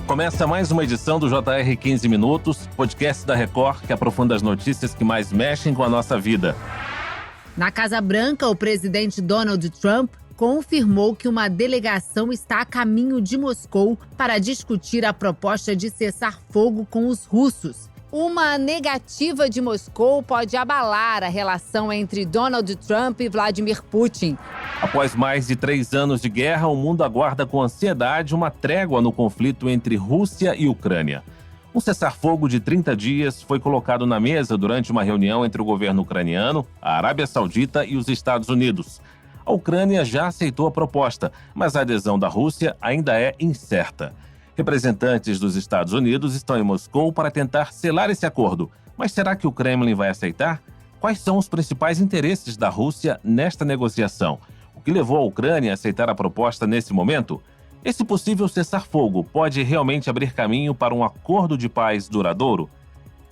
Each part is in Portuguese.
Começa mais uma edição do JR 15 Minutos, podcast da Record que aprofunda as notícias que mais mexem com a nossa vida. Na Casa Branca, o presidente Donald Trump confirmou que uma delegação está a caminho de Moscou para discutir a proposta de cessar fogo com os russos. Uma negativa de Moscou pode abalar a relação entre Donald Trump e Vladimir Putin. Após mais de 3 anos de guerra, o mundo aguarda com ansiedade uma trégua no conflito entre Rússia e Ucrânia. Um cessar-fogo de 30 dias foi colocado na mesa durante uma reunião entre o governo ucraniano, a Arábia Saudita e os Estados Unidos. A Ucrânia já aceitou a proposta, mas a adesão da Rússia ainda é incerta. Representantes dos Estados Unidos estão em Moscou para tentar selar esse acordo. Mas será que o Kremlin vai aceitar? Quais são os principais interesses da Rússia nesta negociação? O que levou a Ucrânia a aceitar a proposta nesse momento? Esse possível cessar-fogo pode realmente abrir caminho para um acordo de paz duradouro?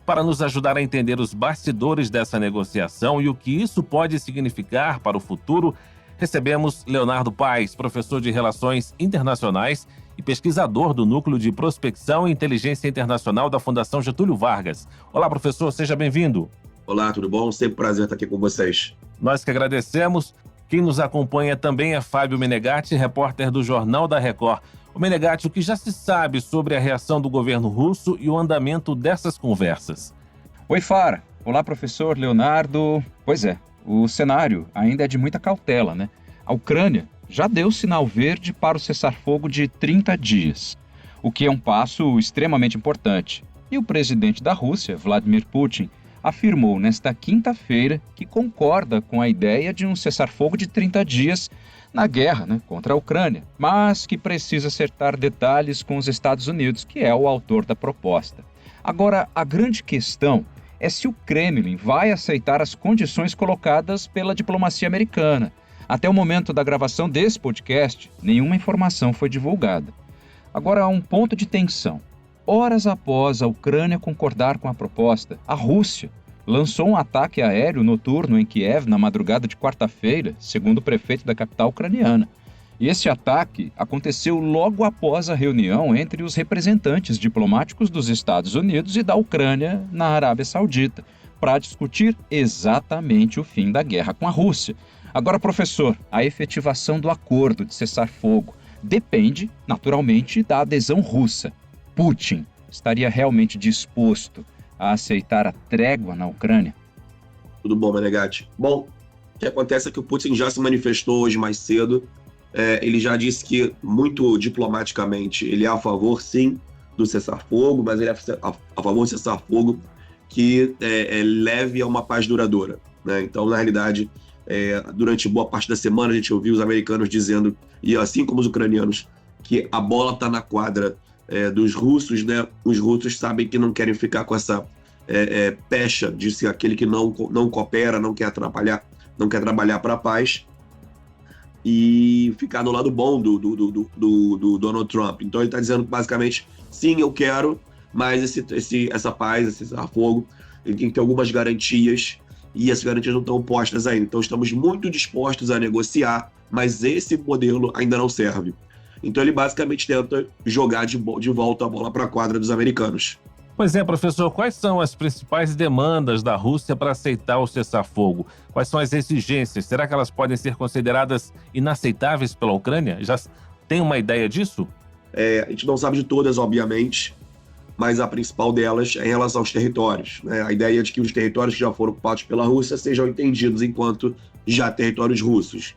Para nos ajudar a entender os bastidores dessa negociação e o que isso pode significar para o futuro, recebemos Leonardo Paes, professor de Relações Internacionais e pesquisador do Núcleo de Prospecção e Inteligência Internacional da Fundação Getúlio Vargas. Olá, professor, seja bem-vindo. Olá, tudo bom? Sempre um prazer estar aqui com vocês. Nós que agradecemos. Quem nos acompanha também é Fábio Menegatti, repórter do Jornal da Record. O Menegatti, o que já se sabe sobre a reação do governo russo e o andamento dessas conversas? Oi, Fara. Olá, professor Leonardo. Pois é, o cenário ainda é de muita cautela, né? A Ucrânia já deu sinal verde para o cessar-fogo de 30 dias, o que é um passo extremamente importante. E o presidente da Rússia, Vladimir Putin, afirmou nesta quinta-feira que concorda com a ideia de um cessar-fogo de 30 dias na guerra contra a Ucrânia, mas que precisa acertar detalhes com os Estados Unidos, que é o autor da proposta. Agora, a grande questão é se o Kremlin vai aceitar as condições colocadas pela diplomacia americana. Até o momento da gravação desse podcast, nenhuma informação foi divulgada. Agora, há um ponto de tensão. Horas após a Ucrânia concordar com a proposta, a Rússia lançou um ataque aéreo noturno em Kiev na madrugada de quarta-feira, segundo o prefeito da capital ucraniana. E esse ataque aconteceu logo após a reunião entre os representantes diplomáticos dos Estados Unidos e da Ucrânia na Arábia Saudita, para discutir exatamente o fim da guerra com a Rússia. Agora, professor, a efetivação do acordo de cessar-fogo depende, naturalmente, da adesão russa. Putin estaria realmente disposto a aceitar a trégua na Ucrânia? Tudo bom, Menegatti? Bom, o que acontece é que o Putin já se manifestou hoje mais cedo. Ele já disse que, muito diplomaticamente, ele é a favor, sim, do cessar-fogo, mas ele é a favor do cessar-fogo que leve a uma paz duradoura, né? Então, na realidade, durante boa parte da semana, a gente ouviu os americanos dizendo, e assim como os ucranianos, que a bola está na quadra dos russos, né? Os russos sabem que não querem ficar com essa pecha de ser aquele que não coopera, não quer trabalhar para a paz e ficar no lado bom do Donald Trump. Então ele está dizendo basicamente, sim, eu quero, mas essa paz, esse cessar-fogo, ele tem que ter algumas garantias e essas garantias não estão postas ainda. Então estamos muito dispostos a negociar, mas esse modelo ainda não serve. Então ele basicamente tenta jogar de volta a bola para a quadra dos americanos. Pois é, professor, quais são as principais demandas da Rússia para aceitar o cessar-fogo? Quais são as exigências? Será que elas podem ser consideradas inaceitáveis pela Ucrânia? Já tem uma ideia disso? A gente não sabe de todas, obviamente, mas a principal delas é em relação aos territórios, né? A ideia é de que os territórios que já foram ocupados pela Rússia sejam entendidos enquanto já territórios russos,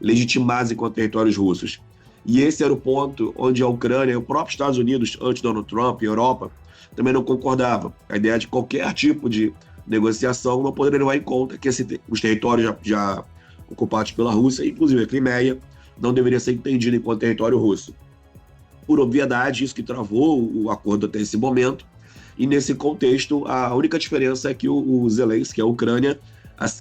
legitimados enquanto territórios russos. E esse era o ponto onde a Ucrânia e o próprio Estados Unidos, antes de Donald Trump e a Europa, também não concordavam. A ideia de qualquer tipo de negociação não poderia levar em conta que os territórios já ocupados pela Rússia, inclusive a Crimeia, não deveria ser entendido enquanto território russo. Por obviedade, isso que travou o acordo até esse momento. E nesse contexto, a única diferença é que o Zelensky, a Ucrânia,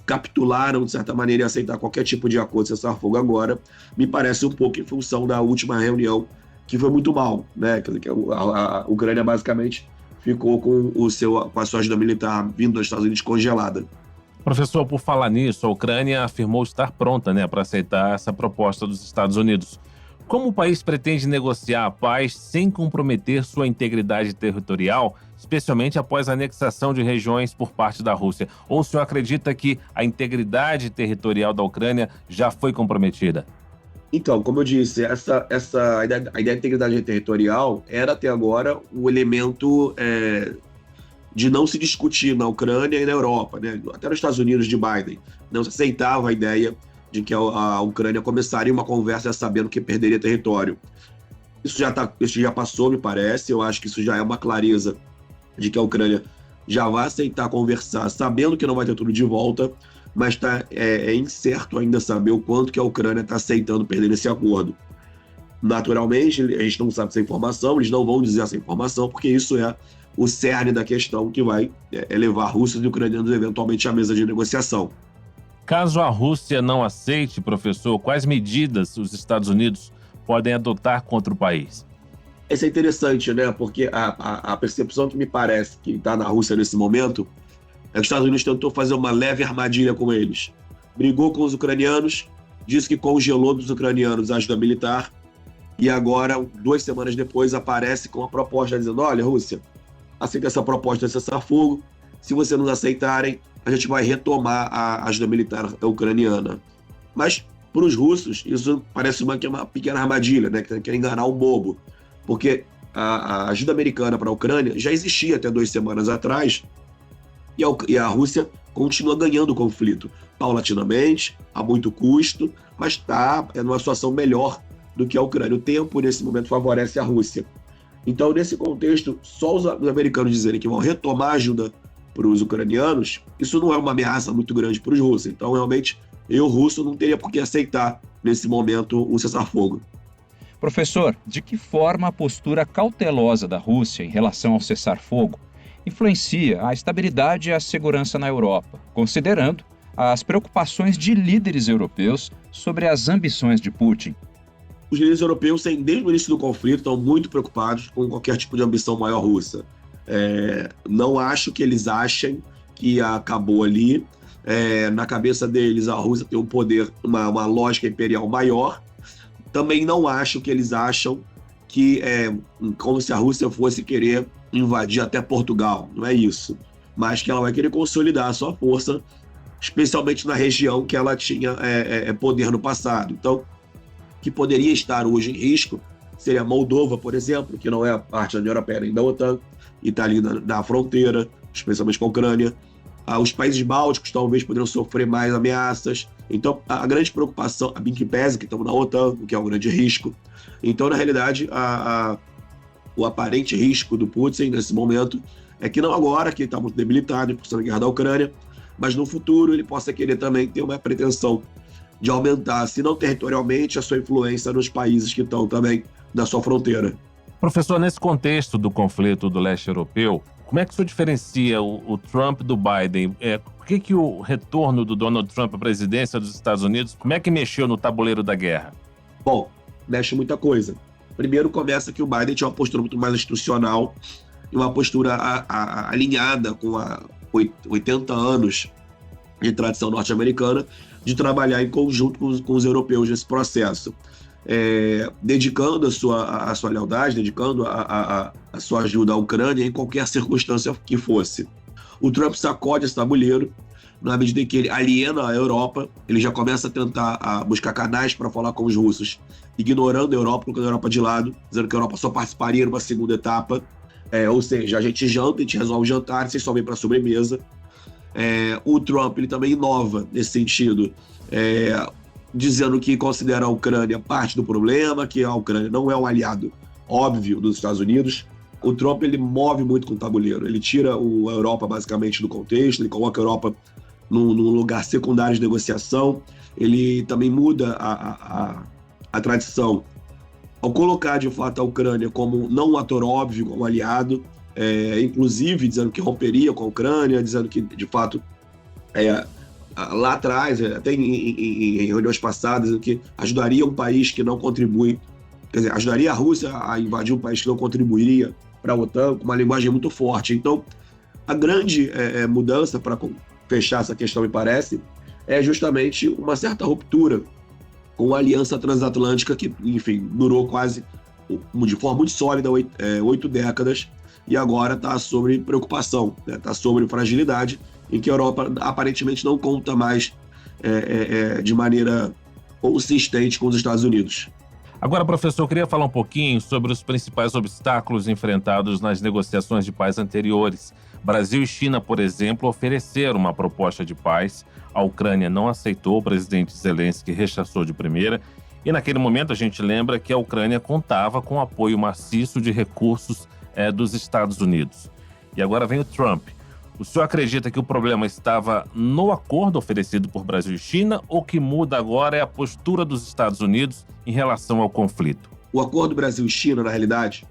capitularam, de certa maneira, em aceitar qualquer tipo de acordo de cessar-fogo agora, me parece um pouco em função da última reunião, que foi muito mal, né? Quer dizer, que a Ucrânia basicamente ficou com a sua ajuda militar vindo dos Estados Unidos congelada. Professor, por falar nisso, a Ucrânia afirmou estar pronta, para aceitar essa proposta dos Estados Unidos. Como o país pretende negociar a paz sem comprometer sua integridade territorial, especialmente após a anexação de regiões por parte da Rússia? Ou o senhor acredita que a integridade territorial da Ucrânia já foi comprometida? Então, como eu disse, a ideia de integridade territorial era até agora o elemento de não se discutir na Ucrânia e na Europa, né? Até nos Estados Unidos de Biden. Não se aceitava a ideia de que a Ucrânia começaria uma conversa sabendo que perderia território. Isso já passou, me parece. Eu acho que isso já é uma clareza de que a Ucrânia já vai aceitar conversar, sabendo que não vai ter tudo de volta, mas é incerto ainda saber o quanto que a Ucrânia está aceitando perder esse acordo. Naturalmente, a gente não sabe essa informação, eles não vão dizer essa informação, porque isso é o cerne da questão que vai levar russos e ucranianos eventualmente à mesa de negociação. Caso a Rússia não aceite, professor, quais medidas os Estados Unidos podem adotar contra o país? Isso é interessante, né? Porque a percepção que me parece que está na Rússia nesse momento é que os Estados Unidos tentou fazer uma leve armadilha com eles. Brigou com os ucranianos, disse que congelou dos ucranianos a ajuda militar, e agora, 2 semanas depois, aparece com uma proposta dizendo: olha, Rússia, aceita essa proposta de cessar-fogo, se vocês não aceitarem, a gente vai retomar a ajuda militar ucraniana. Mas, para os russos, isso parece uma pequena armadilha, né? Que quer enganar o bobo. Porque a ajuda americana para a Ucrânia já existia até 2 semanas atrás, e a Rússia continua ganhando o conflito, paulatinamente, a muito custo, mas está numa situação melhor do que a Ucrânia. O tempo, nesse momento, favorece a Rússia. Então, nesse contexto, só os americanos dizerem que vão retomar a ajuda para os ucranianos, isso não é uma ameaça muito grande para os russos. Então, realmente, eu, russo, não teria por que aceitar, nesse momento, o cessar-fogo. Professor, de que forma a postura cautelosa da Rússia em relação ao cessar-fogo influencia a estabilidade e a segurança na Europa, considerando as preocupações de líderes europeus sobre as ambições de Putin? Os líderes europeus, desde o início do conflito, estão muito preocupados com qualquer tipo de ambição maior russa. Não acho que eles achem que acabou ali. Na cabeça deles, a Rússia tem um poder, uma lógica imperial maior. Também não acho que eles acham que como se a Rússia fosse querer invadir até Portugal. Não é isso. Mas que ela vai querer consolidar a sua força, especialmente na região que ela tinha poder no passado. Então, que poderia estar hoje em risco seria a Moldova, por exemplo, que não é parte da União Europeia nem da OTAN, e está ali na fronteira, especialmente com a Ucrânia. Os países bálticos talvez poderiam sofrer mais ameaças. Então, a grande preocupação, a em pese que estamos na OTAN, o que é um grande risco. Então, na realidade, o aparente risco do Putin nesse momento é que não agora, que ele está muito debilitado em função da guerra da Ucrânia, mas no futuro ele possa querer também ter uma pretensão de aumentar, se não territorialmente, a sua influência nos países que estão também na sua fronteira. Professor, nesse contexto do conflito do leste europeu, como é que o senhor diferencia o Trump do Biden? Por que o retorno do Donald Trump à presidência dos Estados Unidos, como é que mexeu no tabuleiro da guerra? Bom, mexe muita coisa. Primeiro começa que o Biden tinha uma postura muito mais institucional e uma postura alinhada com 80 anos de tradição norte-americana de trabalhar em conjunto com os europeus nesse processo. Dedicando a sua lealdade, dedicando a sua ajuda à Ucrânia em qualquer circunstância que fosse. O Trump sacode esse tabuleiro, na medida em que ele aliena a Europa, ele já começa a tentar buscar canais para falar com os russos, ignorando a Europa, colocando a Europa de lado, dizendo que a Europa só participaria numa segunda etapa, ou seja, a gente janta, a gente resolve o jantar, vocês só vêm para a sobremesa. O Trump ele também inova nesse sentido, dizendo que considera a Ucrânia parte do problema, que a Ucrânia não é um aliado óbvio dos Estados Unidos. O Trump ele move muito com o tabuleiro, ele tira a Europa basicamente do contexto, ele coloca a Europa num lugar secundário de negociação, ele também muda a tradição ao colocar de fato a Ucrânia como não um ator óbvio, como aliado, inclusive dizendo que romperia com a Ucrânia, dizendo que de fato lá atrás, até em reuniões passadas, que ajudaria um país que não contribui, quer dizer, ajudaria a Rússia a invadir um país que não contribuiria para a OTAN, com uma linguagem muito forte. Então, a grande mudança, para fechar essa questão, me parece, é justamente uma certa ruptura com a aliança transatlântica que, enfim, durou quase, de forma muito sólida, 8 décadas, e agora está sobre preocupação, está sobre fragilidade, em que a Europa aparentemente não conta mais de maneira consistente com os Estados Unidos. Agora, professor, eu queria falar um pouquinho sobre os principais obstáculos enfrentados nas negociações de paz anteriores. Brasil e China, por exemplo, ofereceram uma proposta de paz. A Ucrânia não aceitou, o presidente Zelensky rechaçou de primeira. E naquele momento a gente lembra que a Ucrânia contava com o apoio maciço de recursos dos Estados Unidos. E agora vem o Trump. O senhor acredita que o problema estava no acordo oferecido por Brasil e China ou que muda agora é a postura dos Estados Unidos em relação ao conflito? O acordo Brasil e China, na realidade,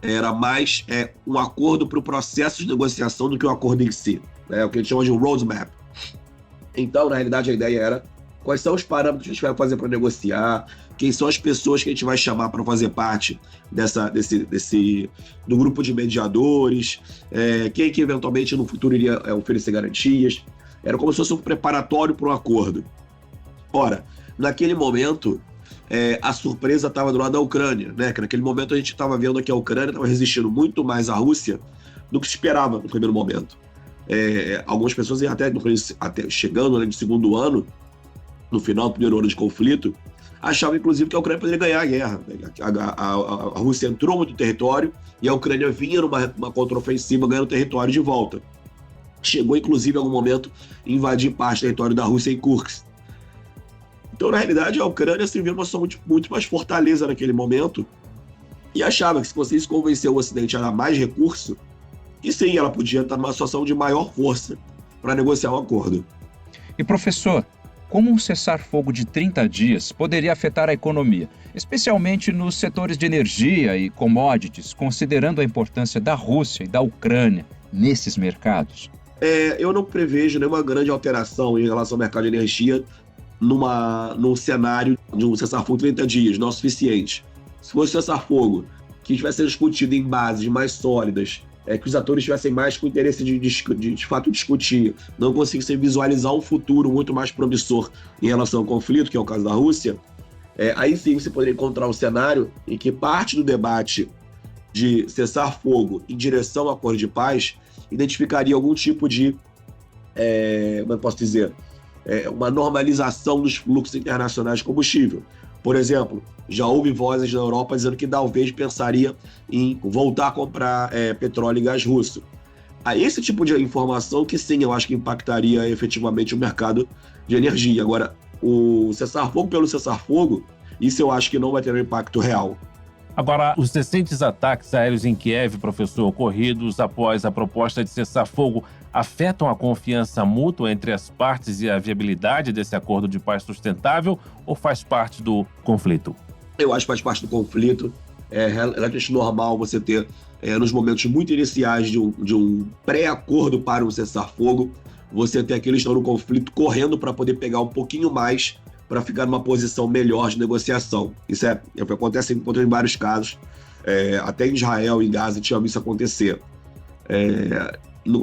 era mais um acordo para o processo de negociação do que um acordo em si. O que a gente chama de um roadmap. Então, na realidade, a ideia era quais são os parâmetros que a gente vai fazer para negociar, quem são as pessoas que a gente vai chamar para fazer parte do grupo de mediadores, quem que eventualmente no futuro iria oferecer garantias. Era como se fosse um preparatório para um acordo. Ora, naquele momento, a surpresa estava do lado da Ucrânia, né? Que naquele momento a gente estava vendo que a Ucrânia estava resistindo muito mais à Rússia do que se esperava no primeiro momento. Algumas pessoas até chegando no segundo ano, no final do primeiro ano de conflito, achavam inclusive que a Ucrânia poderia ganhar a guerra. A Rússia entrou muito no território e a Ucrânia vinha numa contraofensiva ganhando território de volta. Chegou inclusive em algum momento a invadir parte do território da Rússia em Kursk. Então, na realidade, a Ucrânia se viu numa situação muito mais fortaleza naquele momento e achava que se conseguisse convencer o Ocidente a dar mais recurso, que sim, ela podia estar numa situação de maior força para negociar um acordo. E, professor, como um cessar-fogo de 30 dias poderia afetar a economia, especialmente nos setores de energia e commodities, considerando a importância da Rússia e da Ucrânia nesses mercados? Eu não prevejo nenhuma grande alteração em relação ao mercado de energia num cenário de um cessar-fogo de 30 dias, não é o suficiente. Se fosse um cessar-fogo que estivesse sendo discutido em bases mais sólidas, que os atores tivessem mais com interesse de fato discutir, não conseguissem visualizar um futuro muito mais promissor em relação ao conflito, que é o caso da Rússia, aí sim você poderia encontrar um cenário em que parte do debate de cessar-fogo em direção ao acordo de paz identificaria algum tipo de, como eu posso dizer, uma normalização dos fluxos internacionais de combustível. Por exemplo, já houve vozes na Europa dizendo que talvez pensaria em voltar a comprar petróleo e gás russo. Esse tipo de informação que sim, eu acho que impactaria efetivamente o mercado de energia. Agora, o cessar-fogo pelo cessar-fogo, isso eu acho que não vai ter um impacto real. Agora, os recentes ataques aéreos em Kiev, professor, ocorridos após a proposta de cessar-fogo, afetam a confiança mútua entre as partes e a viabilidade desse acordo de paz sustentável ou faz parte do conflito? Eu acho que faz parte do conflito. É relativamente normal você ter, nos momentos muito iniciais de um pré-acordo para um cessar-fogo, você ter aqueles que estão no conflito correndo para poder pegar um pouquinho mais para ficar numa posição melhor de negociação. Isso acontece em vários casos. Até em Israel e em Gaza tinha visto isso acontecer.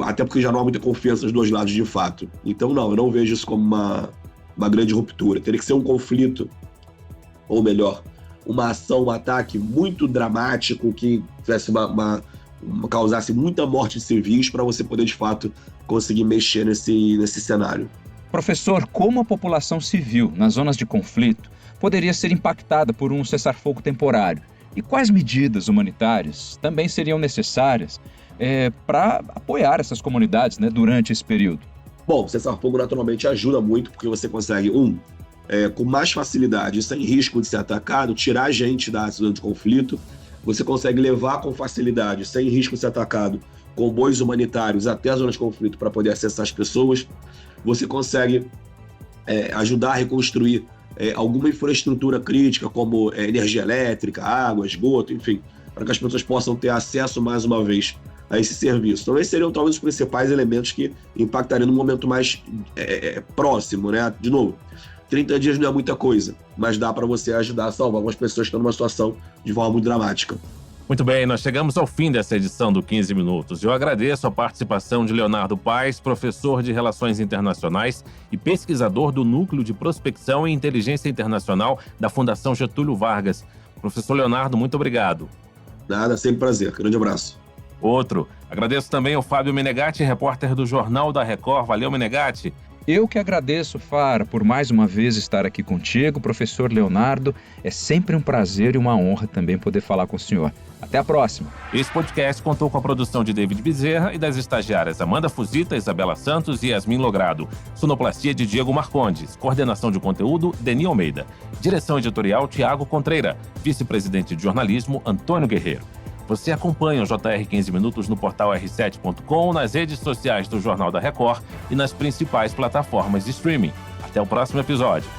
Até porque já não há muita confiança dos dois lados de fato. Então não, eu não vejo isso como uma grande ruptura. Teria que ser um conflito, ou melhor, uma ação, um ataque muito dramático que tivesse causasse muita morte de civis para você poder de fato conseguir mexer nesse cenário. Professor, como a população civil nas zonas de conflito poderia ser impactada por um cessar-fogo temporário? E quais medidas humanitárias também seriam necessárias para apoiar essas comunidades, né, durante esse período? Bom, o cessar-fogo naturalmente ajuda muito, porque você consegue, com mais facilidade, sem risco de ser atacado, tirar a gente da zona de conflito. Você consegue levar com facilidade, sem risco de ser atacado, comboios humanitários até a zona de conflito para poder acessar as pessoas. Você consegue ajudar a reconstruir alguma infraestrutura crítica, como energia elétrica, água, esgoto, enfim, para que as pessoas possam ter acesso, mais uma vez, a esse serviço. Então, esses seriam talvez os principais elementos que impactariam no momento mais próximo, né? De novo, 30 dias não é muita coisa, mas dá para você ajudar a salvar algumas pessoas que estão numa situação de forma muito dramática. Muito bem, nós chegamos ao fim dessa edição do 15 Minutos. Eu agradeço a participação de Leonardo Paes, professor de Relações Internacionais e pesquisador do Núcleo de Prospecção e Inteligência Internacional da Fundação Getúlio Vargas. Professor Leonardo, muito obrigado. Nada, sempre prazer. Grande abraço. Outro. Agradeço também ao Fábio Menegatti, repórter do Jornal da Record. Valeu, Menegatti. Eu que agradeço, Fara, por mais uma vez estar aqui contigo, professor Leonardo. É sempre um prazer e uma honra também poder falar com o senhor. Até a próxima. Esse podcast contou com a produção de David Bezerra e das estagiárias Amanda Fuzita, Isabela Santos e Yasmin Logrado. Sonoplastia de Diego Marcondes. Coordenação de conteúdo, Deni Almeida. Direção editorial, Tiago Contreira. Vice-presidente de jornalismo, Antônio Guerreiro. Você acompanha o JR 15 Minutos no portal r7.com, nas redes sociais do Jornal da Record e nas principais plataformas de streaming. Até o próximo episódio.